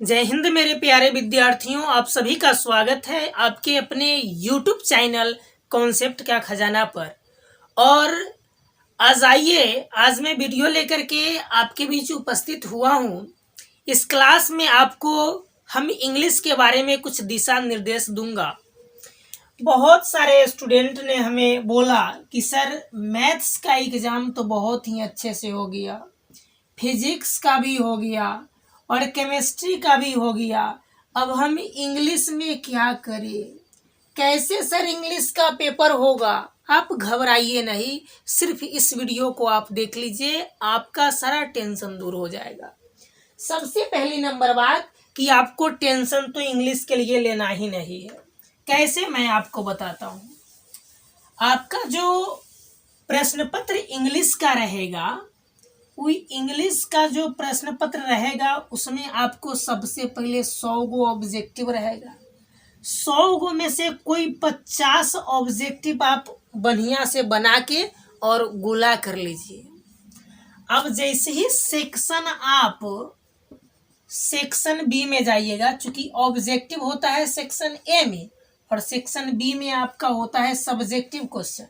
जय हिंद मेरे प्यारे विद्यार्थियों, आप सभी का स्वागत है आपके अपने YouTube चैनल कॉन्सेप्ट का खजाना पर। और आज मैं वीडियो लेकर के आपके बीच उपस्थित हुआ हूँ। इस क्लास में आपको हम इंग्लिश के बारे में कुछ दिशा निर्देश दूंगा। बहुत सारे स्टूडेंट ने हमें बोला कि सर मैथ्स का एग्ज़ाम तो बहुत ही अच्छे से हो गया, फिजिक्स का भी हो गया और केमिस्ट्री का भी हो गया, अब हम इंग्लिश में क्या करें? कैसे सर इंग्लिश का पेपर होगा? आप घबराइए नहीं, सिर्फ इस वीडियो को आप देख लीजिए, आपका सारा टेंशन दूर हो जाएगा। सबसे पहली नंबर बात कि आपको टेंशन तो इंग्लिश के लिए लेना ही नहीं है। कैसे, मैं आपको बताता हूँ। आपका जो प्रश्न पत्र इंग्लिश का रहेगा, वो इंग्लिश का जो प्रश्न पत्र रहेगा उसमें आपको सबसे पहले 100 गो ऑब्जेक्टिव रहेगा। 100 गो में से कोई 50 ऑब्जेक्टिव आप बढ़िया से बना के और गोला कर लीजिए। अब जैसे ही सेक्शन बी में जाइएगा, चूंकि ऑब्जेक्टिव होता है सेक्शन ए में और सेक्शन बी में आपका होता है सब्जेक्टिव क्वेश्चन।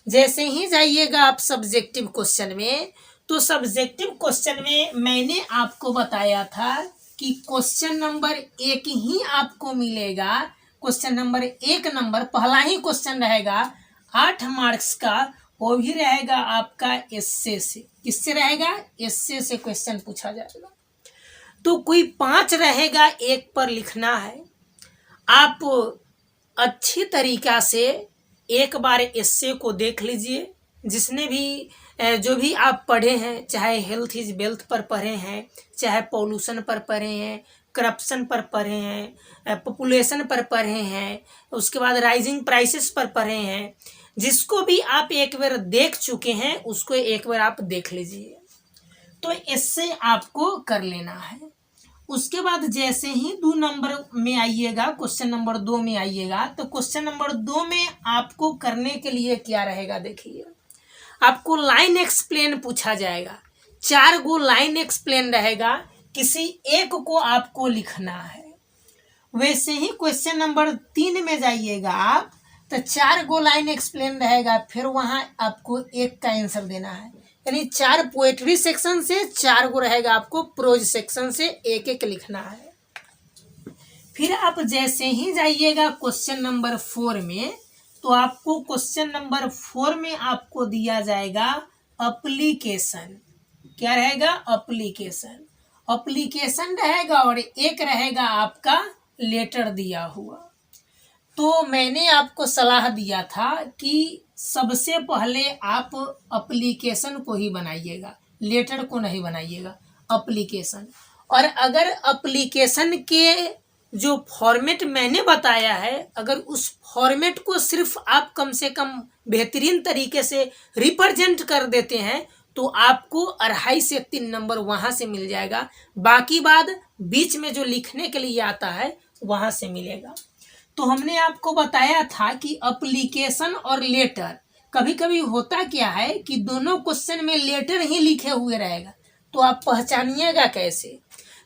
जैसे ही जाइएगा आप सब्जेक्टिव क्वेश्चन में, तो सब्जेक्टिव क्वेश्चन में मैंने आपको बताया था कि क्वेश्चन नंबर 1 ही आपको मिलेगा। क्वेश्चन नंबर 1 पहला ही क्वेश्चन रहेगा 8 मार्क्स का, वो भी रहेगा आपका एस्से से। किससे रहेगा? एस्से से क्वेश्चन पूछा जाएगा। तो कोई 5 रहेगा, 1 पर लिखना है। आप अच्छी तरीका से एक बार एस्से को देख लीजिए। जिसने भी जो भी आप पढ़े हैं, चाहे हेल्थ इज वेल्थ पर पढ़े हैं, चाहे पॉल्यूशन पर पढ़े हैं, करप्शन पर पढ़े हैं, पॉपुलेशन पर पढ़े हैं, उसके बाद राइजिंग प्राइसेस पर पढ़े हैं, जिसको भी आप एक बार देख चुके हैं उसको एक बार आप देख लीजिए। तो इससे आपको कर लेना है। उसके बाद जैसे ही 2 नंबर में आइएगा, क्वेश्चन नंबर 2 में आइएगा, तो क्वेश्चन नंबर 2 में आपको करने के लिए क्या रहेगा? देखिए, आपको लाइन एक्सप्लेन पूछा जाएगा। 4 गो लाइन एक्सप्लेन रहेगा, किसी एक को आपको लिखना है। वैसे ही क्वेश्चन नंबर 3 में जाइएगा आप, तो 4 गो लाइन एक्सप्लेन रहेगा, फिर वहां आपको एक का आंसर देना है। यानी 4 पोएट्री सेक्शन से, 4 गो रहेगा आपको प्रोज सेक्शन से, एक एक लिखना है। फिर आप जैसे ही जाइएगा क्वेश्चन नंबर 4 में, तो आपको क्वेश्चन नंबर 4 में आपको दिया जाएगा एप्लीकेशन। क्या रहेगा? एप्लीकेशन रहेगा और एक रहेगा आपका लेटर दिया हुआ। तो मैंने आपको सलाह दिया था कि सबसे पहले आप एप्लीकेशन को ही बनाइएगा, लेटर को नहीं बनाइएगा, एप्लीकेशन। और अगर एप्लीकेशन के जो फॉर्मेट मैंने बताया है, अगर उस फॉर्मेट को सिर्फ आप कम से कम बेहतरीन तरीके से रिप्रेजेंट कर देते हैं, तो आपको 2.5 से 3 नंबर वहां से मिल जाएगा। बाकी बात बीच में जो लिखने के लिए आता है वहां से मिलेगा। तो हमने आपको बताया था कि एप्लीकेशन और लेटर, कभी कभी होता क्या है कि दोनों क्वेश्चन में लेटर ही लिखे हुए रहेगा, तो आप पहचानिएगा कैसे?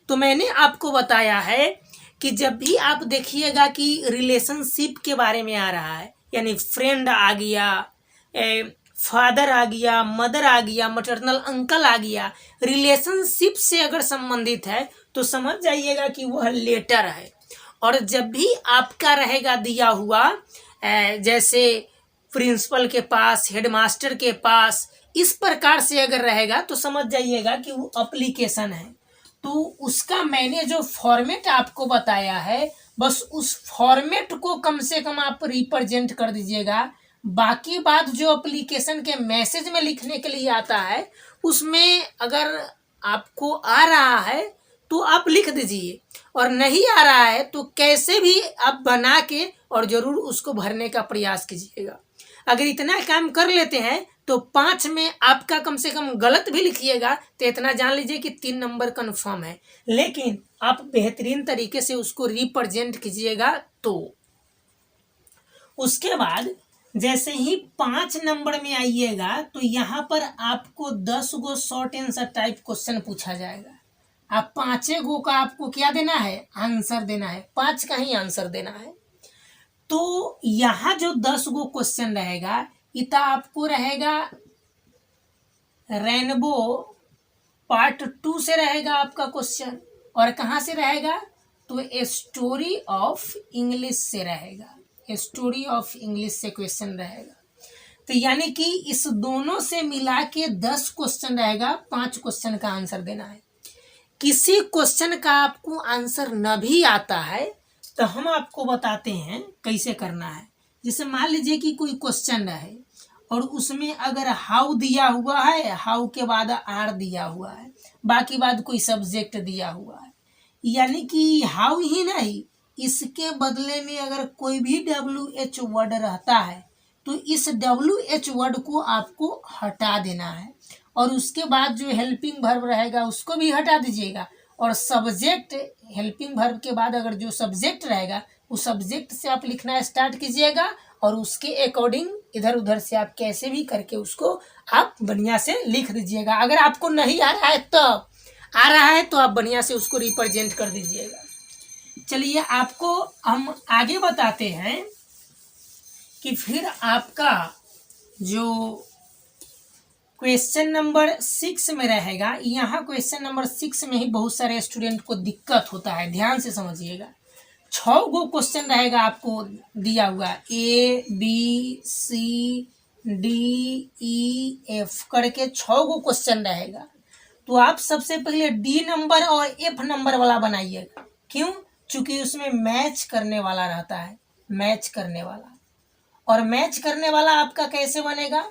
तो मैंने आपको बताया है कि जब भी आप देखिएगा कि रिलेशनशिप के बारे में आ रहा है, यानी फ्रेंड आ गया, फादर आ गया, मदर आ गया, मटरनल अंकल आ गया, रिलेशनशिप से अगर संबंधित है तो समझ जाइएगा कि वह लेटर है। और जब भी आपका रहेगा दिया हुआ जैसे प्रिंसिपल के पास, हेडमास्टर के पास, इस प्रकार से अगर रहेगा तो समझ जाइएगा कि वो एप्लीकेशन है। तो उसका मैंने जो फॉर्मेट आपको बताया है, बस उस फॉर्मेट को कम से कम आप रिप्रेजेंट कर दीजिएगा। बाकी बात जो एप्लीकेशन के मैसेज में लिखने के लिए आता है, उसमें अगर आपको आ रहा है तो आप लिख दीजिए, और नहीं आ रहा है तो कैसे भी आप बना के और जरूर उसको भरने का प्रयास कीजिएगा। अगर इतना काम कर लेते हैं तो 5 में आपका कम से कम गलत भी लिखिएगा तो इतना जान लीजिए कि 3 नंबर कन्फर्म है। लेकिन आप बेहतरीन तरीके से उसको रिप्रेजेंट कीजिएगा। तो उसके बाद जैसे ही 5 नंबर में आइएगा, तो यहाँ पर आपको 10 गो शॉर्ट आंसर टाइप क्वेश्चन पूछा जाएगा। आप 5 गो का आपको क्या देना है, आंसर देना है, 5 का ही आंसर देना है। तो यहाँ जो 10 गो क्वेश्चन रहेगा इतना आपको रहेगा रेनबो पार्ट 2 से रहेगा आपका क्वेश्चन, और कहाँ से रहेगा, तो ए स्टोरी ऑफ इंग्लिश से रहेगा, ए स्टोरी ऑफ इंग्लिश से क्वेश्चन रहेगा। तो यानी कि इस दोनों से मिला के 10 क्वेश्चन रहेगा, 5 क्वेश्चन का आंसर देना है। किसी क्वेश्चन का आपको आंसर न भी आता है तो हम आपको बताते हैं कैसे करना है। जैसे मान लीजिए कि कोई क्वेश्चन है और उसमें अगर हाउ दिया हुआ है, हाउ के बाद आर दिया हुआ है, बाकी बाद कोई सब्जेक्ट दिया हुआ है, यानी कि हाउ ही नहीं, इसके बदले में अगर कोई भी WH वर्ड रहता है तो इस WH वर्ड को आपको हटा देना है, और उसके बाद जो हेल्पिंग वर्ब रहेगा उसको भी हटा दीजिएगा, और सब्जेक्ट हेल्पिंग वर्ब के बाद अगर जो सब्जेक्ट रहेगा उस सब्जेक्ट से आप लिखना स्टार्ट कीजिएगा, और उसके अकॉर्डिंग इधर उधर से आप कैसे भी करके उसको आप बढ़िया से लिख दीजिएगा। अगर आपको नहीं आ रहा है तो आ रहा है तो आप बढ़िया से उसको रिप्रेजेंट कर दीजिएगा। चलिए आपको हम आगे बताते हैं कि फिर आपका जो क्वेश्चन नंबर 6 में रहेगा, यहाँ क्वेश्चन नंबर 6 में ही बहुत सारे स्टूडेंट को दिक्कत होता है, ध्यान से समझिएगा। 6 गो क्वेश्चन रहेगा आपको दिया हुआ, ABCDEF करके 6 गो क्वेश्चन रहेगा। तो आप सबसे पहले D नंबर और F नंबर वाला बनाइएगा। क्यों? चूंकि उसमें मैच करने वाला रहता है, मैच करने वाला। और मैच करने वाला आपका कैसे बनेगा,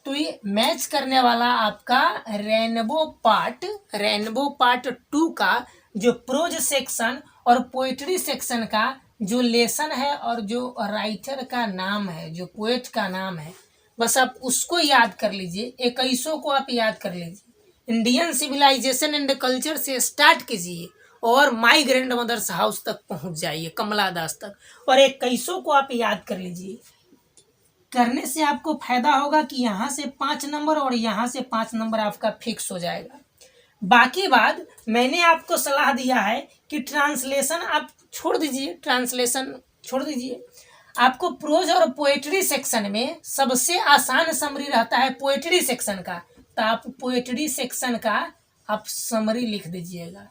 तो ये मैच करने वाला आपका रेनबो पार्ट 2 का जो प्रोज सेक्शन और पोएट्री सेक्शन का जो लेसन है और जो राइटर का नाम है, जो पोएट का नाम है, बस आप उसको याद कर लीजिए। 21 को आप याद कर लीजिए। इंडियन सिविलाइजेशन एंड कल्चर से स्टार्ट कीजिए और माई ग्रैंड मदर्स हाउस तक पहुंच जाइए, कमला दास तक, और 21 को आप याद कर लीजिए। करने से आपको फायदा होगा कि यहाँ से 5 नंबर और यहाँ से 5 नंबर आपका फिक्स हो जाएगा। बाकी बात मैंने आपको सलाह दिया है कि ट्रांसलेशन आप छोड़ दीजिए, ट्रांसलेशन छोड़ दीजिए। आपको प्रोज और पोएट्री सेक्शन में सबसे आसान समरी रहता है पोएट्री सेक्शन का, तो आप पोएट्री सेक्शन का आप समरी लिख दीजिएगा।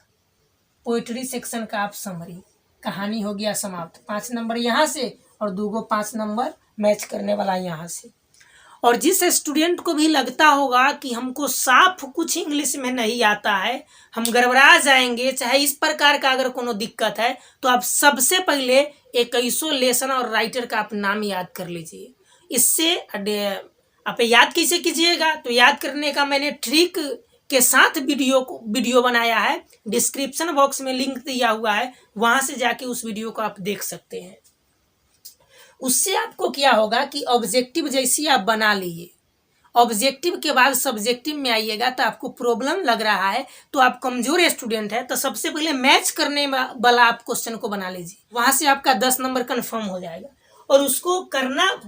पोएट्री सेक्शन का आप समरी, कहानी हो गया समाप्त। 5 नंबर यहाँ से और 2 5 नंबर मैच करने वाला यहाँ से। और जिस स्टूडेंट को भी लगता होगा कि हमको साफ कुछ इंग्लिश में नहीं आता है, हम गड़बड़ा जाएंगे, चाहे इस प्रकार का अगर कोनो दिक्कत है, तो आप सबसे पहले 21 लेसन और राइटर का आप नाम याद कर लीजिए। इससे आप याद कैसे कीजिएगा, तो याद करने का मैंने ट्रिक के साथ वीडियो बनाया है, डिस्क्रिप्शन बॉक्स में लिंक दिया हुआ है, वहां से जाके उस वीडियो को आप देख सकते हैं। उससे आपको क्या होगा कि ऑब्जेक्टिव जैसी आप बना लीजिए, ऑब्जेक्टिव के बाद सब्जेक्टिव में आइएगा तो आपको प्रॉब्लम लग रहा है, तो आप कमजोर स्टूडेंट है, तो सबसे पहले मैच करने वाला आप क्वेश्चन को बना लीजिए, वहां से आपका 10 नंबर कंफर्म हो जाएगा। और उसको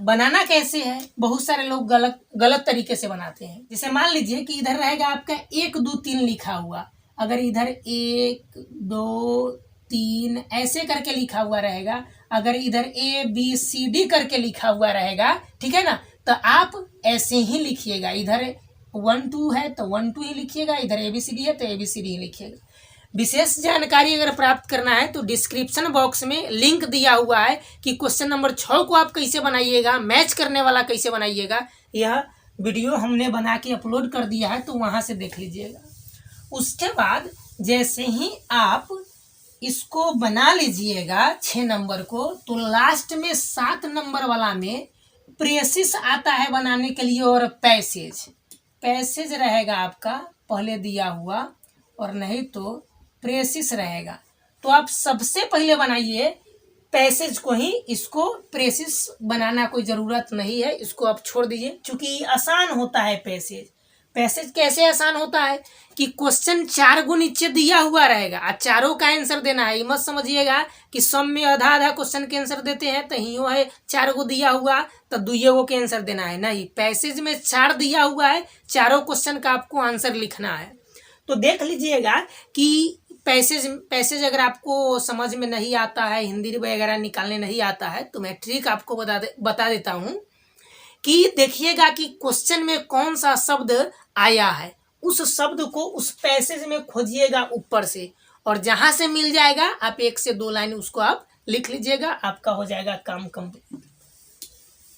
बनाना कैसे है, बहुत सारे लोग गलत तरीके से बनाते हैं। जैसे मान लीजिए कि इधर रहेगा आपका 1 2 3 लिखा हुआ, अगर इधर 1 2 3 ऐसे करके लिखा हुआ रहेगा, अगर इधर ABCD करके लिखा हुआ रहेगा, ठीक है ना, तो आप ऐसे ही लिखिएगा। इधर 1 2 है तो 1 2 ही लिखिएगा, इधर ABCD है तो ABCD ही लिखिएगा। विशेष जानकारी अगर प्राप्त करना है तो डिस्क्रिप्शन बॉक्स में लिंक दिया हुआ है कि क्वेश्चन नंबर 6 को आप कैसे बनाइएगा, मैच करने वाला कैसे बनाइएगा, यह वीडियो हमने बना के अपलोड कर दिया है, तो वहां से देख लीजिएगा। उसके बाद जैसे ही आप इसको बना लीजिएगा 6 नंबर को, तो लास्ट में 7 नंबर वाला में प्रेसिस आता है बनाने के लिए, और पैसेज रहेगा आपका पहले दिया हुआ, और नहीं तो प्रेसिस रहेगा। तो आप सबसे पहले बनाइए पैसेज को ही, इसको प्रेसिस बनाना कोई ज़रूरत नहीं है, इसको आप छोड़ दीजिए, चूंकि आसान होता है पैसेज कैसे आसान होता है कि क्वेश्चन 4 गो नीचे दिया हुआ रहेगा और चारों का आंसर देना है। ये मत समझिएगा कि सब में आधा आधा क्वेश्चन के आंसर देते हैं, तो हियो है 4 गो दिया हुआ तो 2 गो के आंसर देना है, नहीं, पैसेज में 4 दिया हुआ है, चारों क्वेश्चन का आपको आंसर लिखना है। तो देख लीजिएगा कि पैसेज अगर आपको समझ में नहीं आता है, हिंदी वगैरह निकालने नहीं आता है, तो मैं ट्रिक आपको बता देता हूँ कि देखिएगा कि क्वेश्चन में कौन सा शब्द आया है, उस शब्द को उस पैसेज में खोजिएगा ऊपर से, और जहाँ से मिल जाएगा आप 1 से 2 लाइन उसको आप लिख लीजिएगा, आपका हो जाएगा काम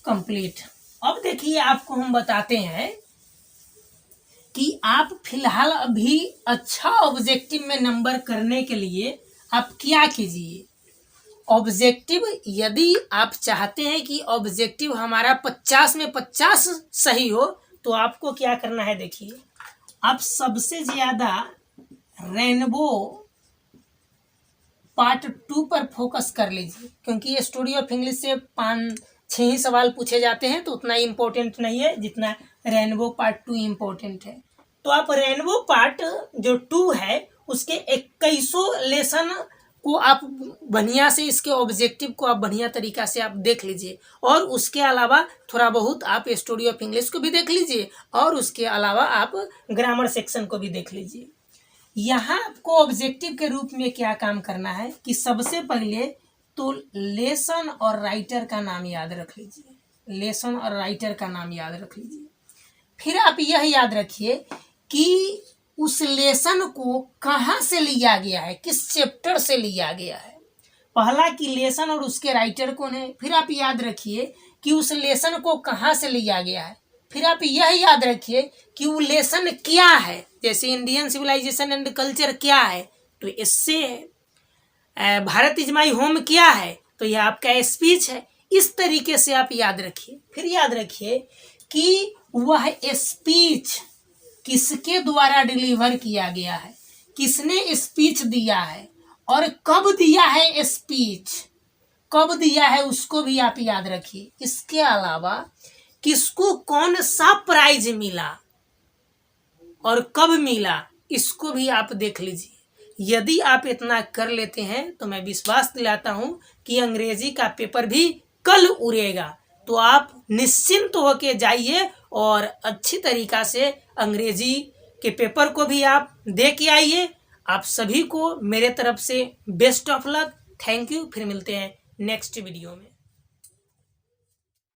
कंप्लीट। अब देखिए आपको हम बताते हैं कि आप फिलहाल अभी अच्छा ऑब्जेक्टिव में नंबर करने के लिए आप क्या कीजिए। ऑब्जेक्टिव, यदि आप चाहते हैं कि ऑब्जेक्टिव हमारा 50 में 50 सही हो, तो आपको क्या करना है, देखिए आप सबसे ज्यादा रेनबो पार्ट 2 पर फोकस कर लीजिए, क्योंकि ये स्टूडी ऑफ इंग्लिश से 5-6 ही सवाल पूछे जाते हैं, तो उतना इम्पोर्टेंट नहीं है जितना रेनबो पार्ट 2 इम्पोर्टेंट है। तो आप रेनबो पार्ट जो 2 है उसके 21 लेसन को आप बढ़िया से, इसके ऑब्जेक्टिव को आप बढ़िया तरीका से आप देख लीजिए, और उसके अलावा थोड़ा बहुत आप स्टोरी ऑफ इंग्लिश को भी देख लीजिए, और उसके अलावा आप ग्रामर सेक्शन को भी देख लीजिए। यहाँ आपको ऑब्जेक्टिव के रूप में क्या काम करना है कि सबसे पहले तो लेसन और राइटर का नाम याद रख लीजिए, लेसन और राइटर का नाम याद रख लीजिए। फिर आप यह याद रखिए कि उस लेसन को कहाँ से लिया गया है, किस चैप्टर से लिया गया है। पहला कि लेसन और उसके राइटर कौन है। फिर आप याद रखिए कि उस लेसन को कहाँ से लिया गया है। फिर आप यह याद रखिए कि वो लेसन क्या है, जैसे इंडियन सिविलाइजेशन एंड कल्चर क्या है, तो इससे है। भारत इज माई होम क्या है, तो यह आपका स्पीच है। इस तरीके से आप याद रखिए। फिर याद रखिए कि वह स्पीच किसके द्वारा डिलीवर किया गया है, किसने स्पीच दिया है, और कब दिया है स्पीच, कब दिया है उसको भी आप याद रखिए। इसके अलावा किसको कौन सा प्राइज मिला और कब मिला, इसको भी आप देख लीजिए। यदि आप इतना कर लेते हैं तो मैं विश्वास दिलाता हूं कि अंग्रेजी का पेपर भी कल उड़ेगा। तो आप निश्चिंत होके जाइए और अच्छी तरीका से अंग्रेजी के पेपर को भी आप दे के आइए। आप सभी को मेरे तरफ से best of luck. Thank you. फिर मिलते हैं नेक्स्ट वीडियो में।